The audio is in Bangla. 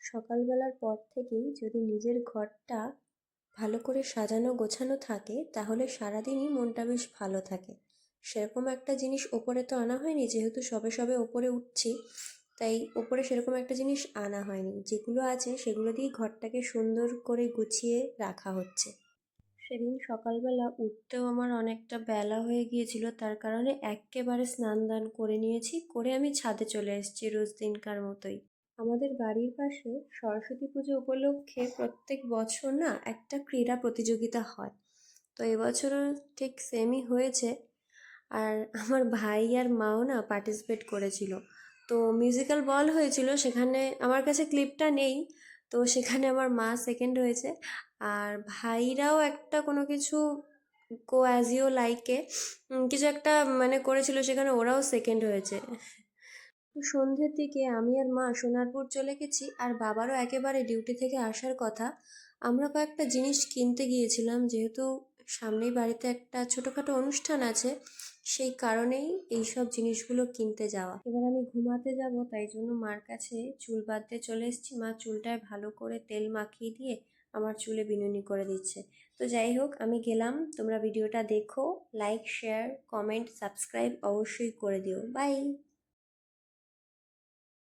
সকালবেলার পর থেকেই যদি নিজের ঘরটা ভালো করে সাজানো গোছানো থাকে তাহলে সারাদিনই মনটা বেশ ভালো থাকে। সেরকম একটা জিনিস ওপরে তো আনা হয়নি, যেহেতু সবে সবে ওপরে উঠছি, তাই ওপরে সেরকম একটা জিনিস আনা হয়নি। যেগুলো আছে সেগুলো দিয়েই ঘরটাকে সুন্দর করে গুছিয়ে রাখা হচ্ছে। সেদিন সকালবেলা উঠতেও আমার অনেকটা বেলা হয়ে গিয়েছিল, তার কারণে এক্কেবারে স্নান দান করে নিয়েছি, করে আমি ছাদে চলে এসেছি রোজ দিনকার মতোই। আমাদের বাড়ির পাশে সরস্বতী পুজো উপলক্ষে প্রত্যেক বছর না একটা ক্রীড়া প্রতিযোগিতা হয়। তো এবছরও ঠিক সেমই হয়েছে। আর আমার ভাই আর মাও না পার্টিসিপেট করেছিল। তো মিউজিক্যাল বল হয়েছিল, সেখানে আমার কাছে ক্লিপটা নেই। তো সেখানে আমার মা সেকেন্ড হয়েছে, আর ভাইরাও একটা কোনো কিছু কো অ্যাজ ইউ লাইকে কিছু একটা মানে করেছিল, সেখানে ওরাও সেকেন্ড হয়েছে। তো সন্ধ্যের দিকে আমি আর মা সোনারপুর চলে গেছি, আর বাবারও একেবারে ডিউটি থেকে আসার কথা। আমরা কয়েকটা জিনিস কিনতে গিয়েছিলাম, যেহেতু সামনেই বাড়িতে একটা ছোটোখাটো অনুষ্ঠান আছে, সেই কারণেই এইসব জিনিসগুলো কিনতে যাওয়া। এবার আমি ঘুমাতে যাব, তাই জন্য মার কাছে চুল বাঁধতে চলে এসেছি। মা চুলটায় ভালো করে তেল মাখিয়ে দিয়ে আমার চুলে বিনুনি করে দিচ্ছে। তো যাই হোক, আমি গেলাম। তোমরা ভিডিওটা দেখো, লাইক, শেয়ার, কমেন্ট, সাবস্ক্রাইব অবশ্যই করে দিও। বাই।